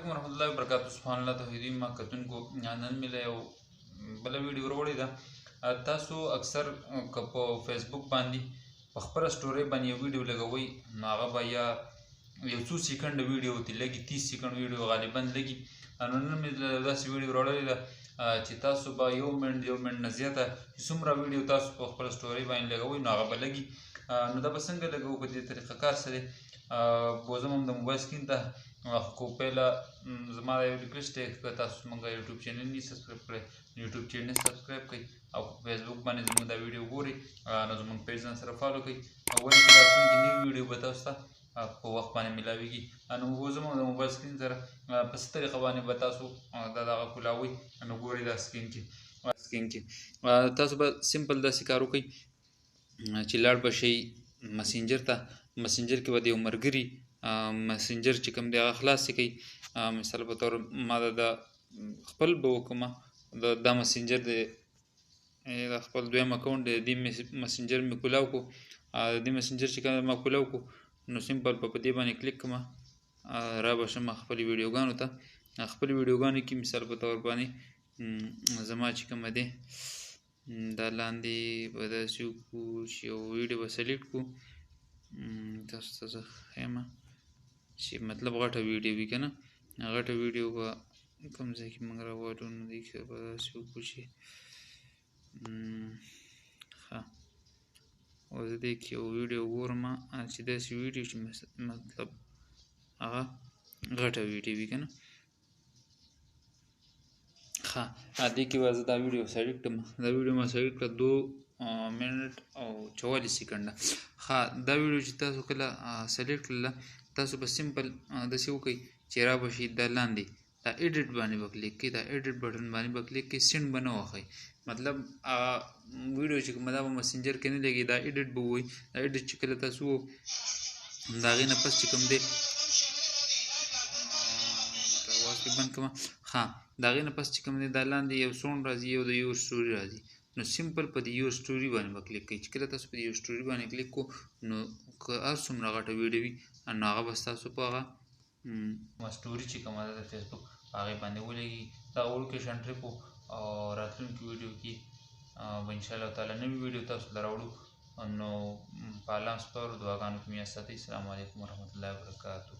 علیکم ورحمۃ اللہ وبرکاتہ. سبحان الله توحیدی ما کتونکو نن مې له یو بله ویډیو وروړې ده. تاسو اکثر که په فیسبوک باندې په خپله سټورۍ باندې یو ویډیو لګوئ نو هغه به یا یو څو سیکنډ ویډیو ورته لګي 30 سیکنډ ویډیو غالبا لګي. نو نن مې داسې ویډیو راوړلې ده چې تاسو به یو منټ نه زیاته څومره ویډیو تاسو په خپله سټورۍ باندې لګوئ نو هغه به لګي. نو دا به څنګه لګوو په دې طریقه کار څه دی بوزم هم د موبایل سکرین ته خو پهله زما یو ریکویسټ دی که تاسو زموږ یوټیوب چینل نه سبسکرایب کړئ یوټیوب چینل سبسکرایب کړئ او په فیسبوک باندې زموږ دا ویډیو ګورئ نو زموږ پیج ځان سره فالو کړئ ولې چې راتلونکي نوي ویډیو به تاسو ته په وخت باندې میلاویږي. نو زموږ د موبایل سکرین سره په څه طریقه باندې به تاسو دا دغه کولاوئ نو ګورئ دا سکرین کې تاسو به سمپل داسې کار وکړئ چې لاړ به شئ مسنجر ته. مسنجر کې به د یو ملګري مسنجر چې کوم دی هغه خلاص کړئ. مثال په طور ما د خپل به وکړم دا مسنجر دی د خپل دویم اکاونټ دی د دې مسنجر مې کولاو کړو. د دې مسنجر چې کوم ما کولاو کړو نو سمپل په دې باندې کلیک کړم را به شم خپل ویډیوګانو ته. خپل ویډیوګانو کې مثال په طور باندې زما چې کومه دی دا لاندې به داسې وکړو چې یو ویډیو به سلیکټ کړو تاسو ته زه ښیم چې مطلب غټه ویډیو وي که نه غټه ویډیو به کوم ځای کې موږ راوالو نو دې کې به داسې وکړو چې ښه اوس دې کې یو ویډیو ګورم چې داسې ویډیو چې مطلب هغه غټه ویډیو وي که نه ښه دې کې به زه دا ویډیو سلیکټ کړم. دا ویډیو ما سلیکټ کړه 2 منټ او 44 سیکنډه. ښه دا ویډیو چې تاسو کله سلیکټ کړله تاسو به سمپل داسې وکړئ چې را به شي دا لاندې دا ایډیټ باندې به کلیک کړئ. دا ایډیټ بټن باندې به کلیک کړئ سینډ به نه وهئ مطلب ویډیو چې کومه دا به مسنجر کې نه لګي دا ایډیټ به ووایي. دا ایډیټ چې کله تاسو د هغې نه پس چې کوم دی اواز پې بند کړم ښه د هغې نه پس چې کوم دی دا لاندې یو سونډ راځي یو د یو سټوري راځي نو سمپل په دې یو سټوري باندې به کلیک کړئ. چې کله تاسو په دې یو سټوري باندې کلیک کړو نو که هر څومره غټه ویډیو وي نو هغه به ستاسو په هغه سټوري چې کومه ده د فیسبوک په هغې باندې ولګي. دغه لوکیشن ټریپ او راتلونکي ویډیو کې به انشاءالله تعالی نوي ویډیو تاسو ته راوړو نو په الله سپارو دعاګانو کې مې یاد ساتئ. السلام علیکم ورحمت الله وبرکاتو.